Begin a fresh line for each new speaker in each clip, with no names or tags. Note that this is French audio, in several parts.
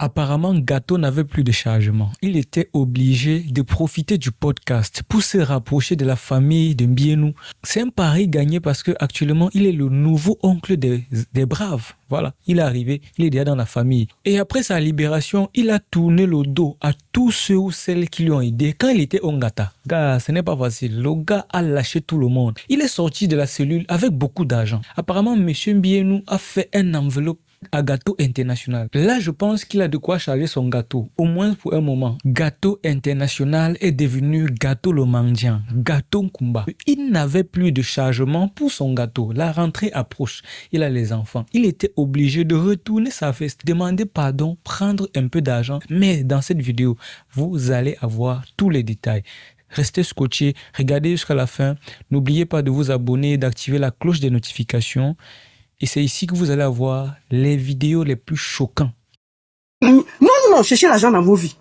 Apparemment, Gâteau n'avait plus de chargement. Il était obligé de profiter du podcast pour se rapprocher de la famille de Mbienou. C'est un pari gagné parce que actuellement, il est le nouveau oncle des braves. Voilà, il est arrivé, il est déjà dans la famille. Et après sa libération, il a tourné le dos à tous ceux ou celles qui lui ont aidé quand il était Ongata. Gars, ce n'est pas facile. Le gars a lâché tout le monde. Il est sorti de la cellule avec beaucoup d'argent. Apparemment, monsieur Mbienou a fait un enveloppe à Gâteau International. Là, je pense qu'il a de quoi charger son gâteau, au moins pour un moment. Gâteau International est devenu Gâteau le mendiant, Gâteau Nkumba. Il n'avait plus de chargement pour son gâteau. La rentrée approche. Il a les enfants. Il était obligé de retourner sa veste, demander pardon, prendre un peu d'argent. Mais dans cette vidéo, vous allez avoir tous les détails. Restez scotchés, regardez jusqu'à la fin. N'oubliez pas de vous abonner et d'activer la cloche des notifications. Et c'est ici que vous allez avoir les vidéos les plus choquantes.
Non, cherchez l'argent dans vos vies.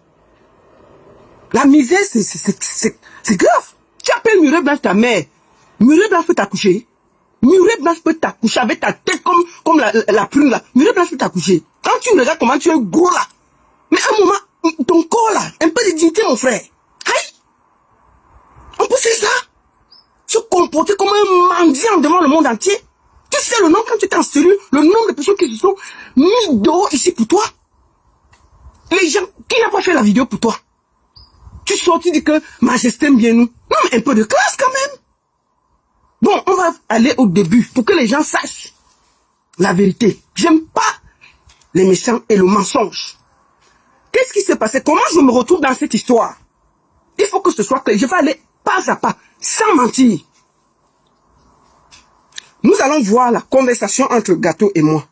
La misère, c'est grave. Tu appelles Murée Blanche ta mère. Murée Blanche peut t'accoucher. Murée Blanche peut t'accoucher avec ta tête comme la prune là. Murée Blanche peut t'accoucher. Quand tu regardes comment tu es gros là. Mais à un moment, ton corps là, un peu de dignité mon frère. Aïe. On peut faire ça. Se comporter comme un mendiant devant le monde entier. Tu sais le nom quand tu es en cellule, le nombre de personnes qui se sont mis dehors ici pour toi. Les gens, qui n'a pas fait la vidéo pour toi? Tu sors, tu dis que Majesté Mbienou. Non, mais un peu de classe quand même. Bon, on va aller au début pour que les gens sachent la vérité. J'aime pas les méchants et le mensonge. Qu'est-ce qui s'est passé? Comment je me retrouve dans cette histoire? Il faut que ce soit clair. Je vais aller pas à pas, sans mentir. Nous allons voir la conversation entre Gâteau et moi.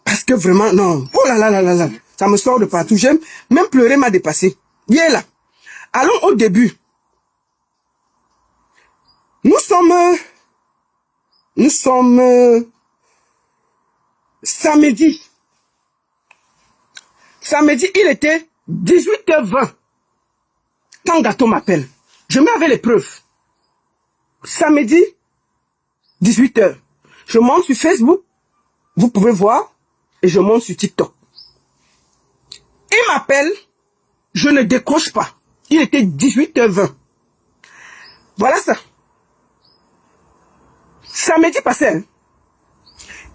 Parce que vraiment, non. Oh là là là là là. Ça me sort de partout. J'aime. Même pleurer m'a dépassé. Viens là. Allons au début. Nous sommes samedi. Samedi, il était 18h20. Quand Gâteau m'appelle. Je mets avec les preuves. Samedi, 18h. Je monte sur Facebook. Vous pouvez voir. Et je monte sur TikTok. Il m'appelle. Je ne décroche pas. Il était 18h20. Voilà ça. Samedi passé. Hein.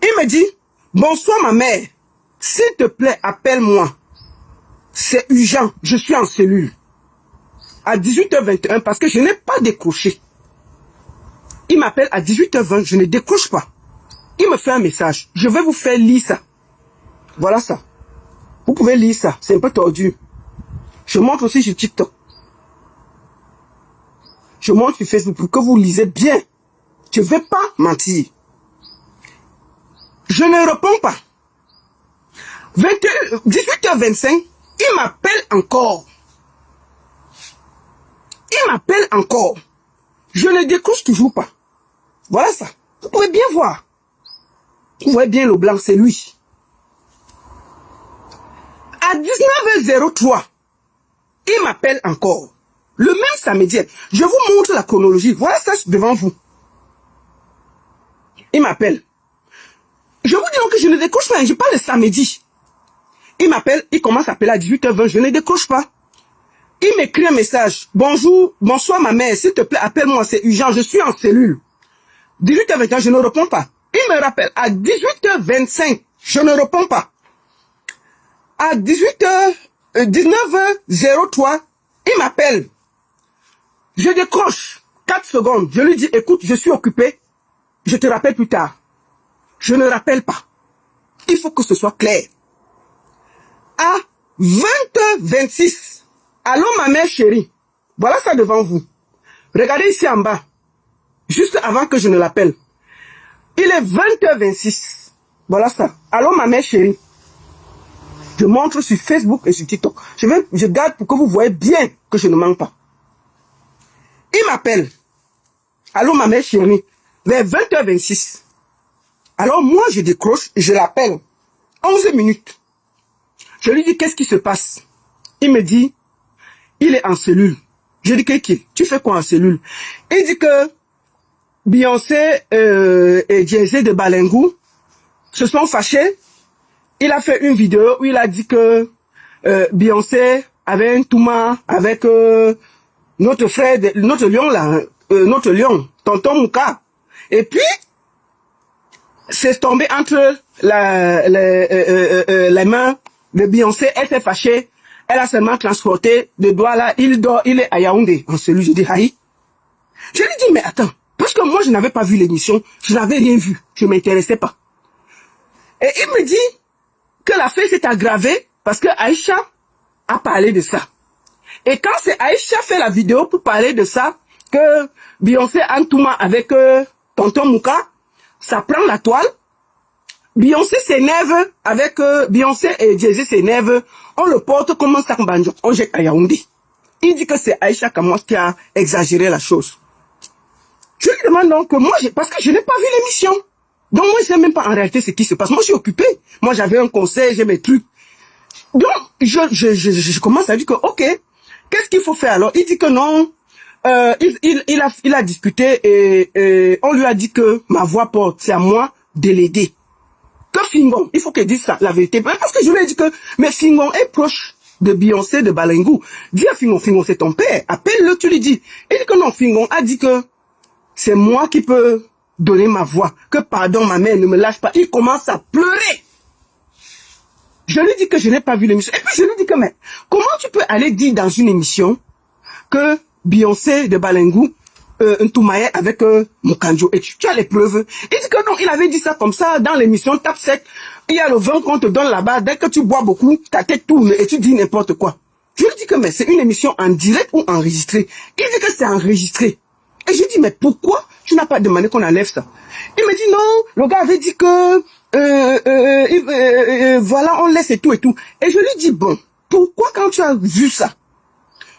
Il me dit, bonsoir ma mère. S'il te plaît, appelle-moi. C'est urgent. Je suis en cellule. À 18h21 parce que je n'ai pas décroché. Il m'appelle à 18h20. Je ne décroche pas. Il me fait un message. Je vais vous faire lire ça. Voilà ça. Vous pouvez lire ça. C'est un peu tordu. Je montre aussi sur TikTok. Je montre sur Facebook pour que vous lisez bien. Je ne vais pas mentir. Je ne réponds pas. 18h25, il m'appelle encore. Il m'appelle encore. Je ne décroche toujours pas. Voilà ça. Vous pouvez bien voir. Vous voyez bien le blanc, c'est lui. À 19h03, il m'appelle encore. Le même samedi. Je vous montre la chronologie. Voilà ça devant vous. Il m'appelle. Je vous dis donc que je ne décroche pas. Je parle le samedi. Il m'appelle. Il commence à appeler à 18h20. Je ne décroche pas. Il m'écrit un message. Bonjour, bonsoir ma mère. S'il te plaît, appelle-moi. C'est urgent. Je suis en cellule. 18h21, je ne réponds pas. Il me rappelle à 18h25. Je ne réponds pas. À 19h03, il m'appelle. Je décroche 4 secondes. Je lui dis, écoute, je suis occupé. Je te rappelle plus tard. Je ne rappelle pas. Il faut que ce soit clair. À 20h26, allô ma mère chérie. Voilà ça devant vous. Regardez ici en bas. Juste avant que je ne l'appelle. Il est 20h26. Voilà ça. Allô ma mère chérie. Je montre sur Facebook et sur TikTok. Je garde pour que vous voyez bien que je ne mens pas. Il m'appelle. Allô ma mère chérie. Vers 20h26. Alors moi je décroche et je l'appelle. 11 minutes. Je lui dis qu'est-ce qui se passe. Il me dit, il est en cellule. Je dis qu'est-ce tu fais quoi en cellule? Il dit que Beyoncé et Jay-Z de Balengou se sont fâchés il a fait une vidéo où il a dit que Beyoncé avait un touma avec notre frère, notre lion là, notre lion, tonton Mouka. Et puis, c'est tombé entre les mains de Beyoncé. Elle s'est fâchée. Elle a seulement transporté le doigt là. Il est à Yaoundé. En celui, je dis, aïe. Je lui dis, mais attends. Parce que moi, je n'avais pas vu l'émission. Je n'avais rien vu. Je ne m'intéressais pas. Et il me dit que la fête s'est aggravée parce que Aïcha a parlé de ça. Et quand c'est Aïcha fait la vidéo pour parler de ça, que Beyoncé a un touma avec tonton Mouka, ça prend la toile. Beyoncé s'énerve avec Beyoncé et Jay-Z s'énerve. On le porte comme un sac banjo. On jette à Yaoundé. Il dit que c'est Aïcha Kamos qui a exagéré la chose. Je lui demande donc que moi, parce que je n'ai pas vu l'émission. Donc moi, je ne sais même pas en réalité ce qui se passe. Moi, je suis occupé. Moi, j'avais un conseil, j'ai mes trucs. Donc, je commence à dire que, ok, qu'est-ce qu'il faut faire alors? Il dit que non. Il a discuté et on lui a dit que ma voix porte, c'est à moi de l'aider. Que Fingon, il faut qu'il dise ça, la vérité. Parce que je lui ai dit que, mais Fingon est proche de Beyoncé, de Balengou. Dis à Fingon, Fingon c'est ton père, appelle-le, tu lui dis. Il dit que non, Fingon a dit que c'est moi qui peux donner ma voix. Que pardon, ma mère, ne me lâche pas. Il commence à pleurer. Je lui dis que je n'ai pas vu l'émission. Et puis je lui dis que, mais comment tu peux aller dire dans une émission que Beyoncé de Balengou un toumaïe avec Mokanjo et tu as les preuves. Il dit que non, il avait dit ça comme ça dans l'émission Tap Sec. Il y a le vin qu'on te donne là-bas. Dès que tu bois beaucoup, ta tête tourne et tu dis n'importe quoi. Je lui dis que mais c'est une émission en direct ou enregistrée. Il dit que c'est enregistré. Et je dis mais pourquoi tu n'as pas demandé qu'on enlève ça? Il me dit non, le gars avait dit que voilà, on laisse et tout et tout. Et je lui dis bon, pourquoi quand tu as vu ça,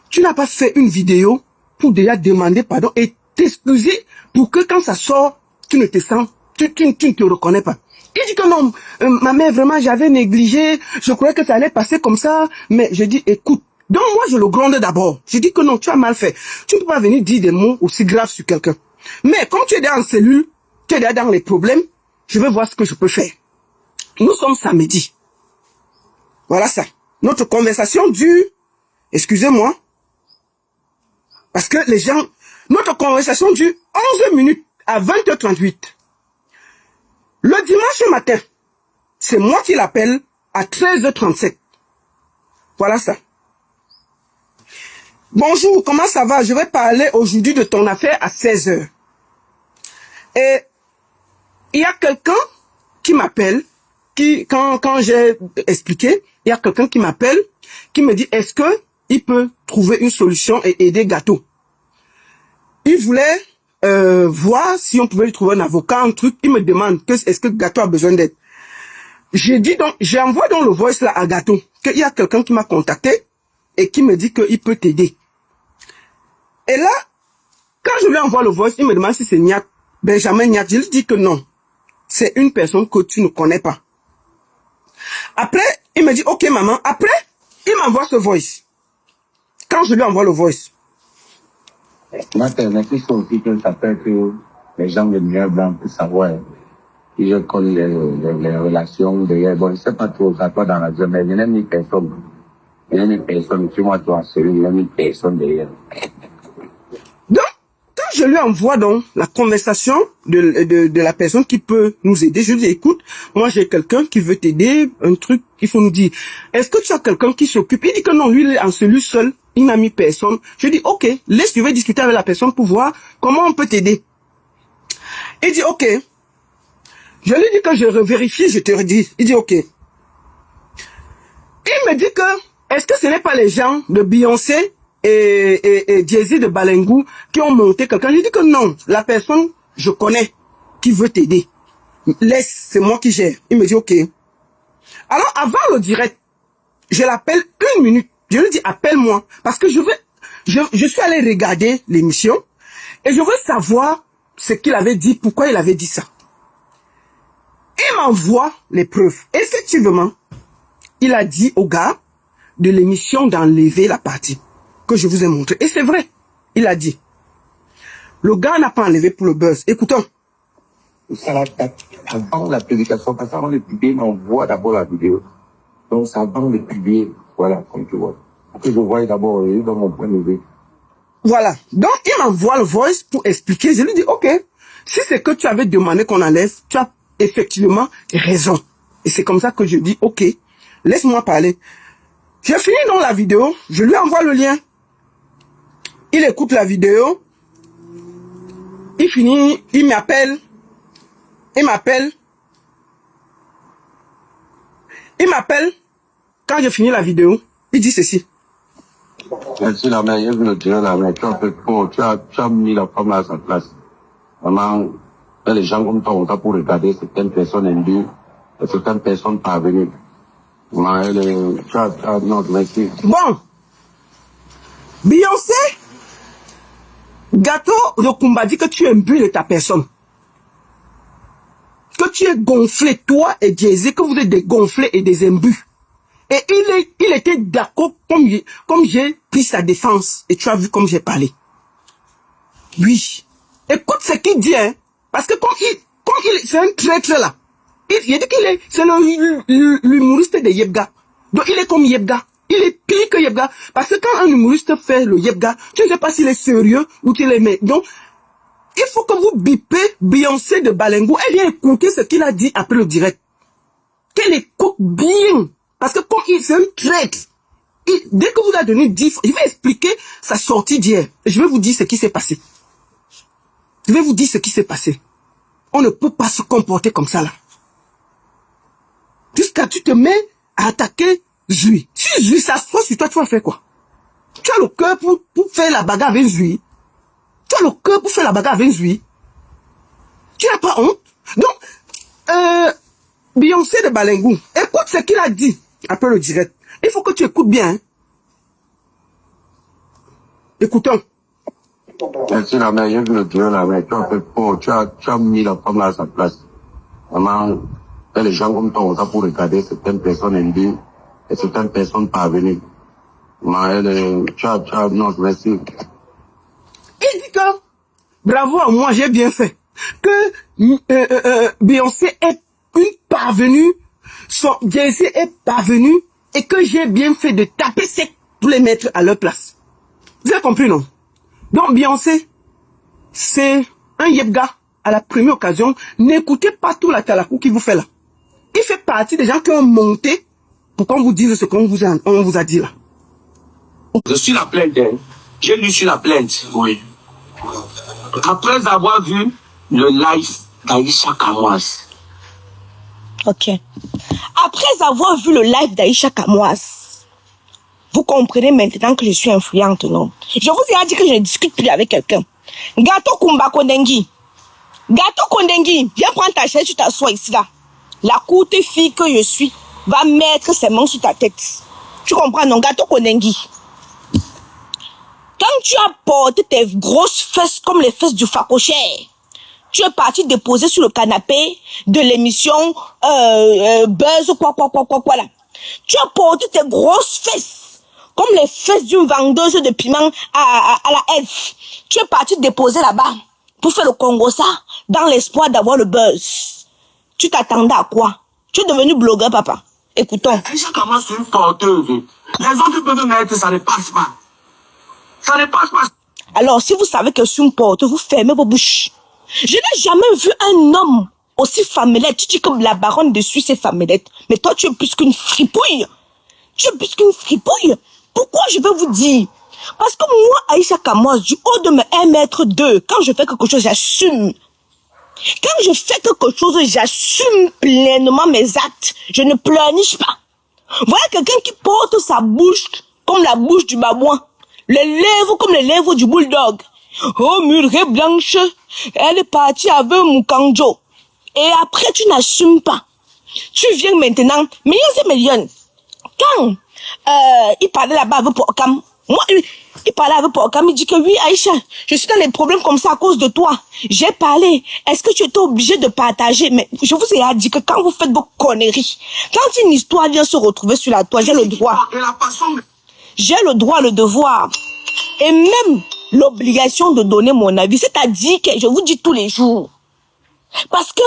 tu n'as pas fait une vidéo pour déjà demander pardon et t'excuser pour que quand ça sort, tu ne te sens, tu ne te reconnais pas. Il dit que non, ma mère, vraiment, j'avais négligé, je croyais que ça allait passer comme ça, mais je dis, écoute, donc moi, je le gronde d'abord. Je dis que non, tu as mal fait. Tu ne peux pas venir dire des mots aussi graves sur quelqu'un. Mais comme tu es dans la cellule, tu es dans les problèmes, je vais voir ce que je peux faire. Nous sommes samedi. Voilà ça. Notre conversation dure, excusez-moi, parce que les gens, notre conversation dure 11 minutes à 20h38. Le dimanche matin, c'est moi qui l'appelle à 13h37. Voilà ça. Bonjour, comment ça va? Je vais parler aujourd'hui de ton affaire à 16h. Et il y a quelqu'un qui m'appelle, quand j'ai expliqué, il y a quelqu'un qui m'appelle, qui me dit, est-ce que il peut trouver une solution et aider Gâteau? Il voulait voir si on pouvait lui trouver un avocat, un truc. Il me demande est-ce que Gâteau a besoin d'aide. J'ai dit donc, j'envoie dans le voice là à Gâteau qu'il y a quelqu'un qui m'a contacté et qui me dit qu'il peut t'aider. Et là, quand je lui envoie le voice, il me demande si c'est Niak, Benjamin Niak. Je lui dis que non, c'est une personne que tu ne connais pas. Après, il me dit ok maman. Après, il m'envoie ce voice. Quand je lui envoie le voice.
Moi, c'est un qui sont aussi que ça fait que les gens de lumière blanc pour savoir si je connais les relations derrière. Bon, je sais pas trop ça toi dans la zone, mais il y a une personne. Il y a une personne, tu vois, toi, c'est il y a une personne derrière.
Donc, quand je lui envoie donc la conversation de la personne qui peut nous aider, je lui dis, écoute, moi j'ai quelqu'un qui veut t'aider, un truc, il faut nous dire, est-ce que tu as quelqu'un qui s'occupe? Il dit que non, lui il est en cellule seul, il n'a mis personne. Je dis, ok, laisse, je vais discuter avec la personne pour voir comment on peut t'aider. Il dit, ok. Je lui dis que je vérifie, je te redis. Il dit, ok. Il me dit que, est-ce que ce n'est pas les gens de Beyoncé et Jay-Z de Balengou qui ont monté quelqu'un? Je dis que non, la personne, je connais, qui veut t'aider. Laisse, c'est moi qui gère. Il me dit, ok. Alors, avant le direct, je l'appelle 1 minute. Je lui dis, appelle-moi. Parce que je suis allé regarder l'émission et je veux savoir ce qu'il avait dit, pourquoi il avait dit ça. Il m'envoie les preuves. Effectivement, il a dit au gars de l'émission d'enlever la partie que je vous ai montrée. Et c'est vrai, il a dit. Le gars n'a pas enlevé pour le buzz. Écoutons.
Ça la date avant la publication, parce qu'avant de publier, on voit d'abord la vidéo. Donc, c'est avant de publier, voilà, comme tu vois. Pour que je voie d'abord dans mon point de vue.
Voilà. Donc, il m'envoie le voice pour expliquer. Je lui dis, ok, si c'est que tu avais demandé qu'on enlève, tu as effectivement raison. Et c'est comme ça que je dis, ok, laisse-moi parler. J'ai fini donc la vidéo, je lui envoie le lien. Il écoute la vidéo. Il finit, il m'appelle. Il m'appelle quand j'ai fini la vidéo. Il dit ceci.
Merci la mère, je veux le dire la mère, tu as fait fort, tu as mis la femme à sa place. Vraiment, les gens comme toi, on t'a pour regarder certaines personnes indues et certaines personnes parvenues. Non, merci.
Bon, Beyoncé, Gâteau de Kumba dit que tu es imbu de ta personne. Que tu es gonflé, toi et Jay-Z, que vous êtes des gonflés et des imbus. Et il était d'accord comme j'ai pris sa défense. Et tu as vu comme j'ai parlé. Oui. Écoute ce qu'il dit, hein. Parce que c'est un traître là. Il dit c'est l'humoriste de Yebga. Donc il est comme Yebga. Il est pire que Yebga. Parce que quand un humoriste fait le Yebga, tu ne sais pas s'il est sérieux ou qu'il est... Donc, il faut que vous bipez Beyoncé de Balengo. Elle vient écouter ce qu'il a dit après le direct. Qu'elle écoute bien. Parce que comme c'est un traître. Dès que vous a donné 10 fois, il va expliquer sa sortie d'hier. Et je vais vous dire ce qui s'est passé. Je vais vous dire ce qui s'est passé. On ne peut pas se comporter comme ça là. Jusqu'à tu te mets à attaquer Zui. Si Zui s'assoit sur toi, tu vas faire quoi? Tu as le cœur pour faire la bagarre avec Zui. Tu as le cœur pour faire la bagarre avec Zui. Tu n'as pas honte? Donc, Beyoncé de Balengou, écoute ce qu'il a dit après le direct. Il faut que tu écoutes bien. Hein. Écoutons.
Merci la mère, je veux le dire la mère, tu as fait fort, tu as mis la femme à sa place. Vraiment, les gens comme toi, on t'a pour regarder certaines personnes indues et certaines personnes parvenues. Non, merci.
Il dit que, bravo à moi, j'ai bien fait. Que Beyoncé est une parvenue, son Jay-Z est parvenu, et que j'ai bien fait de taper sec pour les mettre à leur place. Vous avez compris, non? Donc, Beyoncé, c'est un Yebga à la première occasion. N'écoutez pas tout la talakou qu'il vous fait là. Il fait partie des gens qui ont monté pour qu'on vous dise ce qu'on vous a dit là.
Je suis la plainte, hein. J'ai lu sur la plainte. Oui. Après avoir vu le live d'Aïcha Kamoise.
Ok. Après avoir vu le live d'Aïcha Kamoise, vous comprenez maintenant que je suis influente, non? Je vous ai dit que je ne discute plus avec quelqu'un. Gâteau Kumba Kondengi. Gâteau Kondengi, viens prendre ta chaise, tu t'assois ici là. La courte fille que je suis va mettre ses mains sur ta tête. Tu comprends, non? Gâteau Kondengi. Quand tu as porté tes grosses fesses comme les fesses du facochère, tu es parti déposer sur le canapé de l'émission Buzz quoi là. Tu as porté tes grosses fesses comme les fesses d'une vendeuse de piment à la Elf. Tu es parti déposer là-bas pour faire le Congo-ça dans l'espoir d'avoir le buzz. Tu t'attendais à quoi? Tu es devenu blogueur, papa. Écoutons.
Aïcha Kamoise, c'est une porteuse. Les autres peuvent mettre, ça ne passe pas. Ça ne passe pas.
Alors, si vous savez que je suis une porte, vous fermez vos bouches. Je n'ai jamais vu un homme aussi famellette. Tu dis comme la baronne de Suisse est famellette. Mais toi, tu es plus qu'une fripouille. Tu es plus qu'une fripouille. Pourquoi je vais vous dire? Parce que moi, Aïcha Kamoise, du haut de mes 1,2 m, quand je fais quelque chose, j'assume. Quand je fais quelque chose, j'assume pleinement mes actes. Je ne pleurniche pas. Voilà quelqu'un qui porte sa bouche comme la bouche du babouin. Les lèvres comme les lèvres du bulldog. Oh, murée blanche, elle est partie avec Mukanjo. Et après, tu n'assumes pas. Tu viens maintenant, millions, quand il parlait là-bas avec Porcam, moi, il parlait avec Porcam, il dit que oui, Aïcha, je suis dans les problèmes comme ça à cause de toi. J'ai parlé. Est-ce que tu étais obligé de partager? Mais je vous ai dit que quand vous faites vos conneries, quand une histoire vient se retrouver sur la toile, j'ai le droit. J'ai le droit, le devoir. Et même l'obligation de donner mon avis. C'est-à-dire que je vous dis tous les jours. Parce que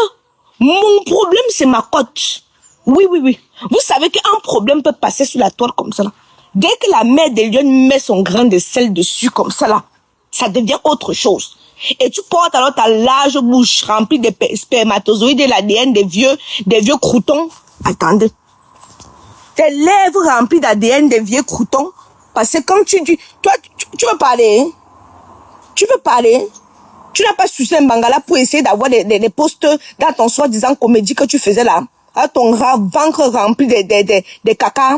mon problème, c'est ma cote. Oui, oui, oui. Vous savez qu'un problème peut passer sur la toile comme ça, là. Dès que la mère des lions met son grain de sel dessus comme ça, là, ça devient autre chose. Et tu portes alors ta large bouche remplie de spermatozoïdes et l'ADN des vieux croutons. Attendez. Tes lèvres remplies d'ADN des vieux croutons. Parce que quand tu dis, toi, tu veux parler, hein? Tu veux parler? Tu n'as pas sucé un bangala pour essayer d'avoir des postes dans ton soi-disant comédie que tu faisais là. À ton ventre rempli de caca.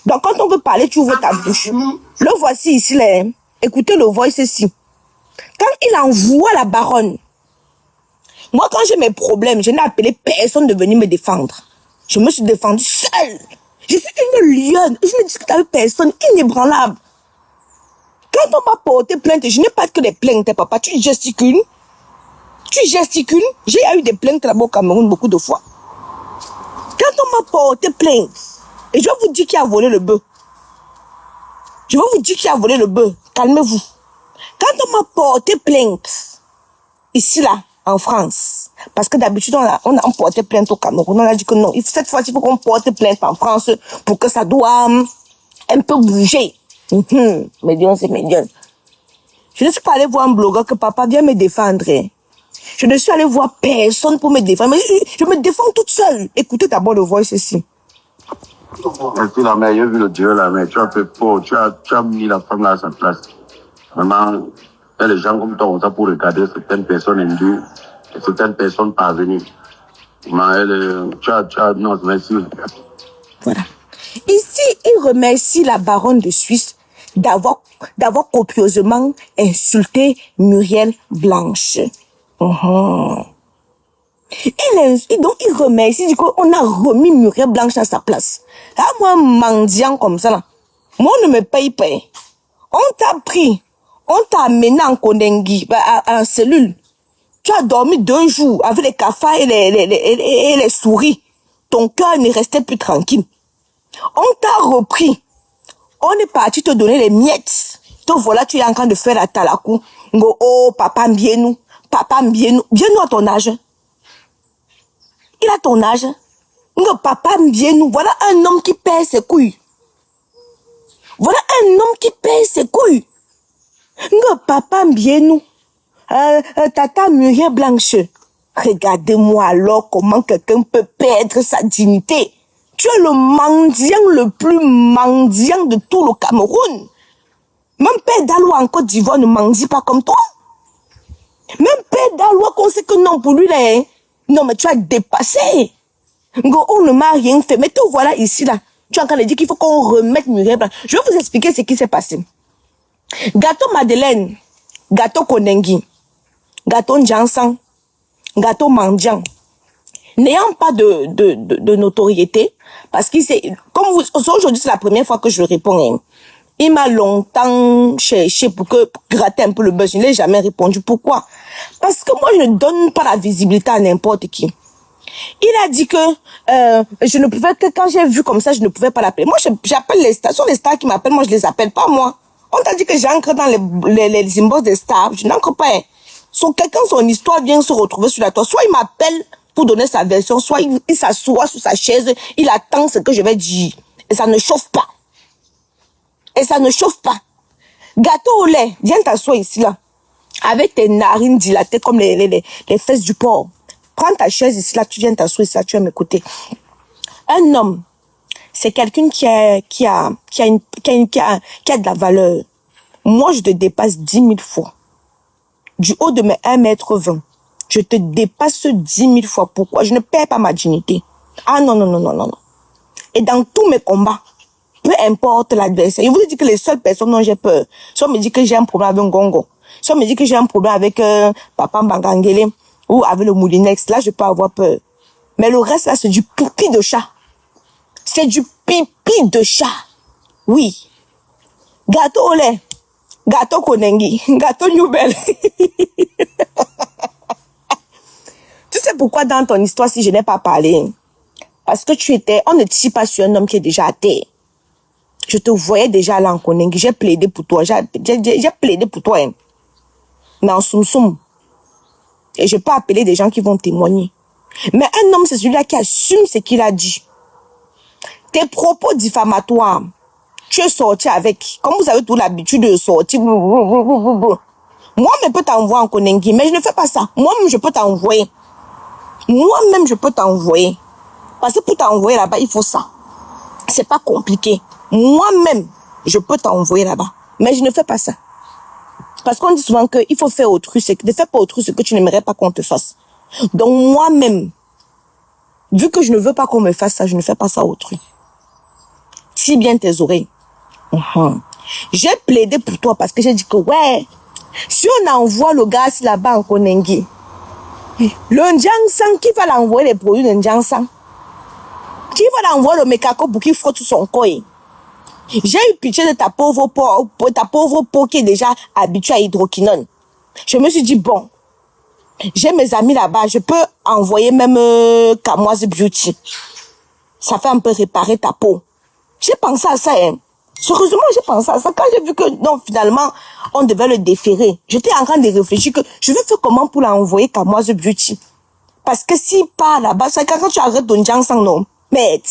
Donc quand on veut parler, tu ouvres ta bouche. Le voici ici, là. Écoutez le voice ici. Quand il envoie la baronne, moi quand j'ai mes problèmes, je n'ai appelé personne de venir me défendre. Je me suis défendue seule. Je suis une lionne. Je ne discute avec personne, inébranlable. Quand on m'a porté plainte, je n'ai pas que des plaintes, papa. Tu gesticules. J'ai eu des plaintes là-bas au Cameroun beaucoup de fois. Quand on m'a porté plainte, et je vais vous dire qui a volé le bœuf. Calmez-vous. Quand on m'a porté plainte, ici là, en France, parce que d'habitude on a porté plainte au Cameroun, on a dit que non, cette fois-ci il faut qu'on porte plainte en France pour que ça doit un peu bouger. Médium, c'est médium. Je ne suis pas allé voir un blogueur que papa vient me défendre. Je ne suis allé voir personne pour me défendre. Mais je me défends toute seule. Écoutez d'abord le voice ici.
Merci la mère, j'ai vu le Dieu la mère. Tu as fait fort, tu as mis la femme là à sa place. Maintenant, il y a les gens comme toi, on ça pour regarder certaines personnes indues et certaines personnes parvenues. Non, merci.
Voilà. Ici, il remercie la baronne de Suisse d'avoir copieusement insulté Muriel Blanche. Et donc, il remercie, il dit qu'on a remis Muriel Blanche à sa place. Ah, moi, mendiant comme ça, là, moi, on ne me paye pas. On t'a pris, on t'a amené en Kondengi, en cellule. Tu as dormi 2 jours avec les cafards et les souris. Ton cœur ne restait plus tranquille. On t'a repris. On est parti te donner les miettes. Te voilà, tu es en train de faire la talakou. Oh, papa mbienou. Mbienou à ton âge. Il a ton âge. Papa mbienou. Voilà un homme qui perd ses couilles. Papa mbienou. Tata Muriel Blanche. Regardez-moi alors comment quelqu'un peut perdre sa dignité. Tu es le mendiant le plus mendiant de tout le Cameroun. Même Père Dalois en Côte d'Ivoire ne mendie pas comme toi. Même Père Dalois qu'on sait que non pour lui là. Non mais tu as dépassé. On ne m'a rien fait. Mais te voilà ici là. Tu es en train de dire qu'il faut qu'on remette Muriel Blanche. Je vais vous expliquer ce qui s'est passé. Gâteau Madeleine, gâteau Kondengi, gâteau Njansan, gâteau Mendiant. N'ayant pas de notoriété, parce qu'il s'est, comme aujourd'hui c'est la première fois que je réponds, il m'a longtemps cherché pour gratter un peu le buzz. Je n'ai jamais répondu. Pourquoi? Parce que moi, je ne donne pas la visibilité à n'importe qui. Il a dit que je ne pouvais que quand j'ai vu comme ça, je ne pouvais pas l'appeler. Moi, j'appelle les stars. Ce sont les stars qui m'appellent. Moi, je les appelle pas moi. On t'a dit que j'ancre dans les inbox des stars. Je n'ancre pas. Quelqu'un, son histoire vient se retrouver sur la toile. Soit il m'appelle pour donner sa version, soit il s'assoit sur sa chaise, il attend ce que je vais dire. Et ça ne chauffe pas. Gâteau au lait, viens t'asseoir ici là. Avec tes narines dilatées comme les fesses du porc. Prends ta chaise ici là, tu viens t'asseoir ici là, tu vas m'écouter. Un homme, c'est quelqu'un qui a de la valeur. Moi, je te dépasse 10 000 fois. Du haut de mes 1,20 m, je te dépasse 10 000 fois. Pourquoi? Je ne perds pas ma dignité. Ah non. Et dans tous mes combats, peu importe l'adversaire, je vous dis que les seules personnes dont j'ai peur, soit me dit que j'ai un problème avec Ngongo, soit me dit que j'ai un problème avec Papa Mbangangele ou avec le Moulinex, là je peux avoir peur. Mais le reste là, c'est du pipi de chat. C'est du pipi de chat. Oui. Gâteau au lait, gâteau Kondengi, gâteau Nouvelle. Tu sais pourquoi dans ton histoire, si je n'ai pas parlé? Parce que on ne tire pas sur un homme qui est déjà à terre. Je te voyais déjà là en Kondengi. J'ai plaidé pour toi. J'ai plaidé pour toi. Hein. Mais en soum-soum. Et je peux appeler des gens qui vont témoigner. Mais un homme, c'est celui-là qui assume ce qu'il a dit. Tes propos diffamatoires, tu es sorti avec, comme vous avez tous l'habitude de sortir, moi, je peux t'envoyer en Konengi, mais je ne fais pas ça. Moi-même, je peux t'envoyer. Moi-même, je peux t'envoyer. Parce que pour t'envoyer là-bas, il faut ça. C'est pas compliqué. Moi-même, je peux t'envoyer là-bas. Mais je ne fais pas ça. Parce qu'on dit souvent qu'il faut faire autrui, ne fais pas autrui ce que tu n'aimerais pas qu'on te fasse. Donc moi-même, vu que je ne veux pas qu'on me fasse ça, je ne fais pas ça autrui. Si bien tes oreilles. J'ai plaidé pour toi parce que j'ai dit que ouais, si on envoie le gars là-bas en Konengi, le Ndjangsang, qui va l'envoyer les produits de Ndjangsang? Qui va l'envoyer le Mekako pour qu'il frotte son corps? J'ai eu pitié de ta pauvre peau qui est déjà habituée à hydroquinone. Je me suis dit, bon, j'ai mes amis là-bas, je peux envoyer même Kamoise Beauty. Ça fait un peu réparer ta peau. J'ai pensé à ça, hein. Sérieusement, j'ai pensé à ça. Quand j'ai vu que, non, finalement, on devait le déférer, j'étais en train de réfléchir que je vais faire comment pour l'envoyer Kamoise Beauty. Parce que s'il part là-bas, c'est quand tu arrêtes ton Ndjangsang, non, mais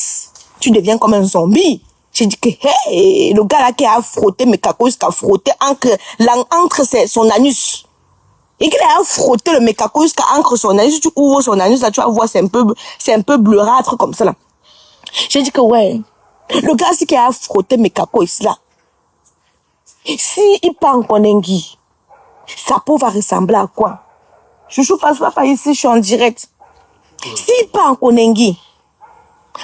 tu deviens comme un zombie. J'ai dit que, hey, le gars là qui a frotté mes cacos, qui a frotté entre son anus. Et qu'il a frotté le mécaco jusqu'à encre son anus. Si tu ouvres son anus, là, tu vas voir, c'est un peu bleurâtre comme ça, là. J'ai dit que, ouais, le gars qui a frotté mes cacos ici, là. Si il part en Konengi, sa peau va ressembler à quoi? Chouchou, passe pas ici, je suis en direct. S'il part en Konengi,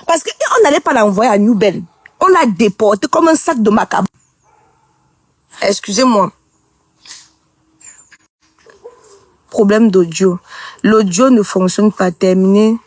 parce qu'on n'allait pas l'envoyer à New Bell. On l'a déporté comme un sac de macabre. Excusez-moi. Problème d'audio. L'audio ne fonctionne pas. Terminé.